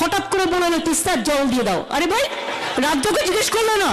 হঠাৎ করে বলে না তিস্তার জল দিয়ে দাও, আরে ভাই রাজ্যকে জিজ্ঞেস করলো না।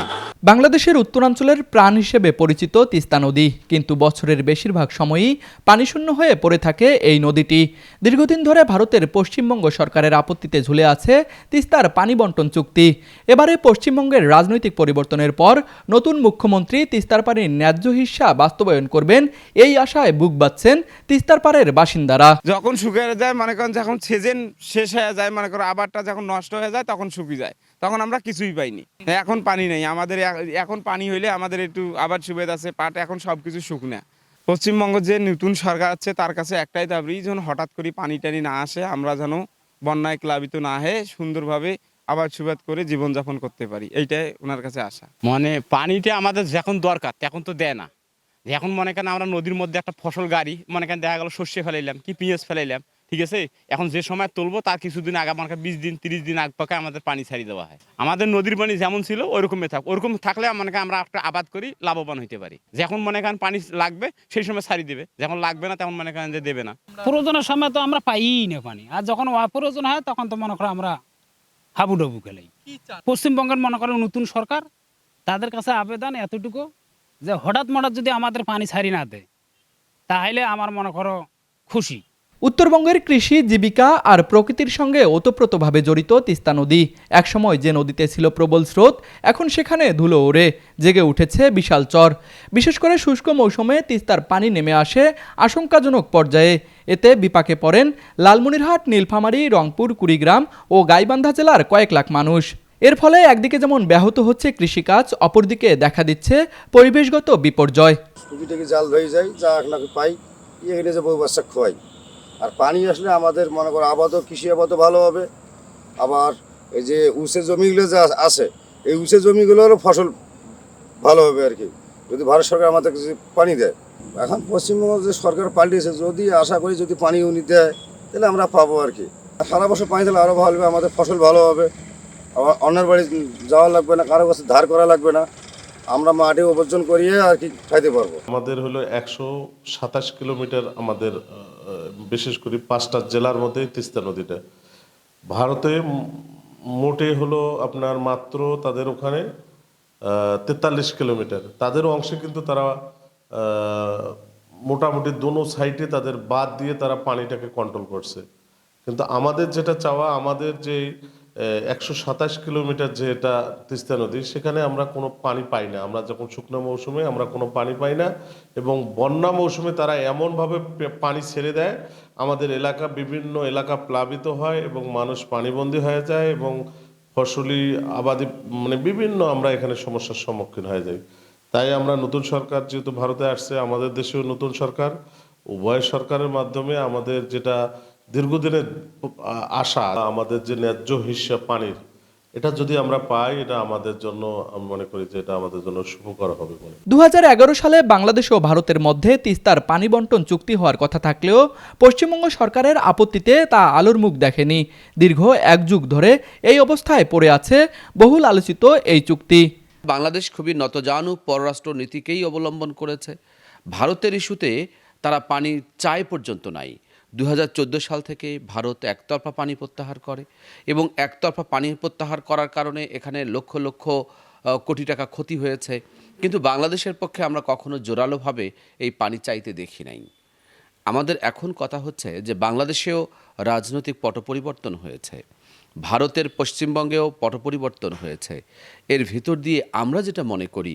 বাংলাদেশের উত্তরাঞ্চলের প্রাণ হিসেবে পরিচিত তিস্তা নদী, কিন্তু বছরের বেশিরভাগ সময়ই পানিশূন্য হয়ে পড়ে থাকে এই নদীটি। দীর্ঘদিন ধরে ভারতের পশ্চিমবঙ্গ সরকারের আপত্তিতে ঝুলে আছে তিস্তার পানি বন্টন চুক্তি। এবারে পশ্চিমবঙ্গের রাজনৈতিক পরিবর্তনের পর নতুন মুখ্যমন্ত্রী তিস্তার পানির ন্যায্য হিস্যা বাস্তবায়ন করবেন, এই আশায় বুক বাঁধছেন তিস্তার পাড়ের বাসিন্দারা। যখন শুকিয়ে যায়, মনে করেন যখন সিজন শেষ হয়ে যায়, মনে করো আবারটা যখন নষ্ট হয়ে যায় তখন শুকিয়ে যায়, তখন আমরা কিছুই পাইনি। এখন পানি নেই আমাদের, এখন পানি হইলে আমাদের একটু আবার সুবিধা আছে, পাট এখন সবকিছু শুকনা। পশ্চিমবঙ্গ যে নতুন সরকার আছে তার কাছে একটাই দাবি, যেন হঠাৎ করে পানি টানি না আসে, আমরা যেন বন্যায় প্লাবিত না হয়ে সুন্দরভাবে আবার সুবাদ করে জীবনযাপন করতে পারি, এইটাই ওনার কাছে আশা। মানে পানিটা আমাদের যখন দরকার তখন তো দেয় না। এখন মনে করেন আমরা নদীর মধ্যে একটা ফসল গাড়ি, মনে করেন দেখা গেল সর্ষে ফেলাইলাম কি পেঁয়াজ ফেলাইলাম, ঠিক আছে, এখন যে সময় তুলবো তার কিছুদিন আগে, মনে করেন 20 দিন 30 দিন আগ পাকে আমাদের পানি ছাড়িয়ে দেওয়া হয়। আমাদের নদীর পানি যেমন ছিল ওইরকমই থাক, ওরকম থাকলে মনে করেন আমরা একটা আবাদ করি লাভবান হইতে পারি। যখন মনে করেন পানি লাগবে সেই সময় ছাড়িয়ে দেবে, যখন লাগবে না তখন মনে করেন যে দেবে না। প্রয়োজনের সময় তো আমরা পাই না পানি, আর যখন অপ্রয়োজন হয় তখন তো মনে করো আমরা হাবুডাবু খেলাই। পশ্চিমবঙ্গের মনে করেন নতুন সরকার, তাদের কাছে আবেদন এতটুকু যে হঠাৎ যদি আমাদের পানি ছাড়ি না দেয় তাহলে আমার মনে করো খুশি। উত্তরবঙ্গের কৃষি, জীবিকা আর প্রকৃতির সঙ্গে ওতপ্রোতভাবে জড়িত তিস্তা নদী। একসময় যে নদীতে ছিল প্রবল স্রোত, এখন সেখানে ধুলো ওড়ে জেগে উঠেছে বিশাল চর। বিশেষ করে শুষ্ক মৌসুমে তিস্তার পানি নেমে আসে আশঙ্কাজনক পর্যায়ে। এতে বিপাকে পড়েন লালমনিরহাট, নীলফামারী, রংপুর, কুড়িগ্রাম ও গাইবান্ধা জেলার কয়েক লাখ মানুষ। এর ফলে একদিকে যেমন ব্যাহত হচ্ছে কৃষিকাজ, অপরদিকে দেখা দিচ্ছে পরিবেশগত বিপর্যয়। টুকিটাকি জাল হয়ে যায়, যা আপনাকে পাই এখানে যে বউ বাচ্চা খোয়াই। আর পানি আসলে আমাদের মনে করো আবাদও, কৃষি আবাদও ভালো হবে। আবার এই যে উঁচে জমিগুলো যা আছে, এই উঁচে জমিগুলোরও ফসল ভালো হবে আর কি, যদি ভারত সরকার আমাদের কিছু পানি দেয়। এখন পশ্চিমবঙ্গ যে সরকার পাল্টিয়েছে, যদি আশা করি যদি পানি উনি দেয় তাহলে আমরা পাবো আর কি। সারা বছর পানি দিলে আরও ভালো হবে, আমাদের ফসল ভালো হবে। আবার অন্যের বাড়ি যাওয়া লাগবে না, কারো কাছে ধার করা লাগবে না, আমরা মাঠে উপার্জন করিয়ে আর কি খাইতে পারবো। আমাদের হলো 127 কিলোমিটার, আমাদের বিশেষ করে 5টা জেলার মধ্যে তিস্তা নদীটা। ভারতে মোটে হলো আপনার মাত্র তাদের ওখানে 43 কিলোমিটার। তাদের অংশে কিন্তু তারা মোটামুটি দোনো সাইডে তাদের বাদ দিয়ে তারা পানিটাকে কন্ট্রোল করছে। কিন্তু আমাদের যেটা চাওয়া, আমাদের যে 127 কিলোমিটার যেটা তিস্তা নদী, সেখানে আমরা কোনো পানি পাই না। আমরা যখন শুকনো মৌসুমে আমরা কোনো পানি পাই না, এবং বন্যা মৌসুমে তারা এমনভাবে পানি ছেড়ে দেয়, আমাদের এলাকা, বিভিন্ন এলাকা প্লাবিত হয় এবং মানুষ পানিবন্দী হয়ে যায়, এবং ফসলি আবাদি মানে বিভিন্ন আমরা এখানে সমস্যার সম্মুখীন হয়ে যাই। তাই আমরা নতুন সরকার যেহেতু ভারতে আসছে, আমাদের দেশেও নতুন সরকার, উভয় সরকারের মাধ্যমে আমাদের যেটা দীর্ঘদিনের আশা, আমাদের যে ন্যায্য হিস্যা পানির, এটা যদি আমরা পাই, এটা আমাদের জন্য, আমি মনে করি যে এটা আমাদের জন্য শুভকর হবে বলে। 2011 সালে বাংলাদেশ ও ভারতের মধ্যে তিস্তার পানি বন্টন চুক্তি হওয়ার কথা থাকলেও পশ্চিমবঙ্গ সরকারের আপত্তিতে তা আলোর মুখ দেখেনি। দীর্ঘ 1 যুগ ধরে এই অবস্থায় পড়ে আছে বহুল আলোচিত এই চুক্তি। বাংলাদেশ খুবই নতজানু পররাষ্ট্র নীতিকেই অবলম্বন করেছে। ভারতের ইস্যুতে তারা পানি চায় পর্যন্ত নাই। 2014 সাল থেকে ভারত একতরফা পানি প্রত্যাহার করে, এবং একতরফা পানি প্রত্যাহার করার কারণে এখানে লক্ষ লক্ষ কোটি টাকা ক্ষতি হয়েছে। কিন্তু বাংলাদেশের পক্ষে আমরা কখনো জোরালোভাবে এই পানি চাইতে দেখি নাই। আমাদের এখন কথা হচ্ছে যে বাংলাদেশেও রাজনৈতিক পট পরিবর্তন হয়েছে, ভারতের পশ্চিমবঙ্গেও পট পরিবর্তন হয়েছে। এর ভিতর দিয়ে আমরা যেটা মনে করি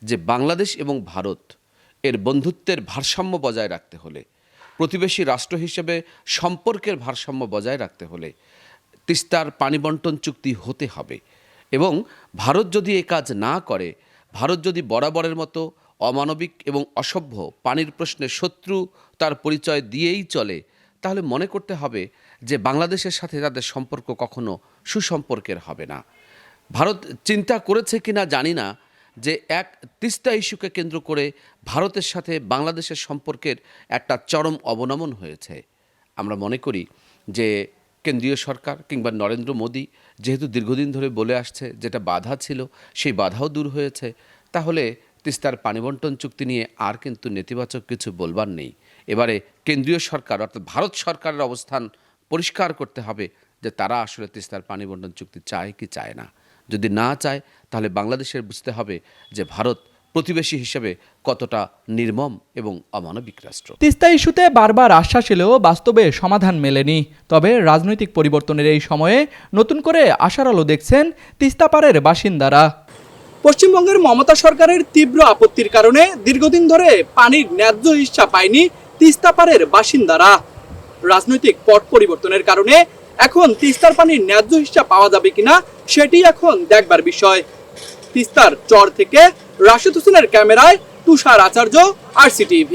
যে বাংলাদেশ এবং ভারত এর বন্ধুত্বের ভারসাম্য বজায় রাখতে হলে, প্রতিবেশী রাষ্ট্র হিসেবে সম্পর্কের ভারসাম্য বজায় রাখতে হলে তিস্তার পানি বন্টন চুক্তি হতে হবে। এবং ভারত যদি এ কাজ না করে, ভারত যদি বরাবরের মতো অমানবিক এবং অসভ্য, পানির প্রশ্নে শত্রু তার পরিচয় দিয়েই চলে, তাহলে মনে করতে হবে যে বাংলাদেশের সাথে তাদের সম্পর্ক কখনো সুসম্পর্কের হবে না। ভারত চিন্তা করেছে কিনা জানি না যে এক তিস্তা ইস্যুকে কেন্দ্র করে ভারতের সাথে বাংলাদেশের সম্পর্কের একটা চরম অবনমন হয়েছে। আমরা মনে করি যে কেন্দ্রীয় সরকার কিংবা নরেন্দ্র মোদী যেহেতু দীর্ঘদিন ধরে বলে আসছে, যেটা বাধা ছিল সেই বাধাও দূর হয়েছে, তাহলে তিস্তার পানি বন্টন চুক্তি নিয়ে আর কিন্তু নেতিবাচক কিছু বলবার নেই। এবারে কেন্দ্রীয় সরকার অর্থাৎ ভারত সরকারের অবস্থান পরিষ্কার করতে হবে যে তারা আসলে তিস্তার পানি বন্টন চুক্তি চায় কি চায় না। যদি না চায় তাহলে বাংলাদেশের বুঝতে হবে যে ভারত প্রতিবেশী হিসেবে কতটা নির্মম এবং অমানবিক রাষ্ট্র। তিস্তা ইস্যুতে বারবার আশ্বাস এলেও বাস্তবে সমাধান মেলেনি। তবে রাজনৈতিক পরিবর্তনের এই সময়ে নতুন করে আশার আলো দেখছেন তিস্তা পাড়ের বাসিন্দারা। পশ্চিমবঙ্গের মমতা সরকারের তীব্র আপত্তির কারণে দীর্ঘদিন ধরে পানির ন্যায্য হিস্সা পায়নি তিস্তা পাড়ের বাসিন্দারা। রাজনৈতিক পট পরিবর্তনের কারণে এখন তিস্তার পানির ন্যায্য হিস্সা পাওয়া যাবে কিনা সেটি এখন দেখবার বিষয়। তিস্তার চর থেকে রাশেদ হোসেনের ক্যামেরায় তুষার আচার্য, RCTV।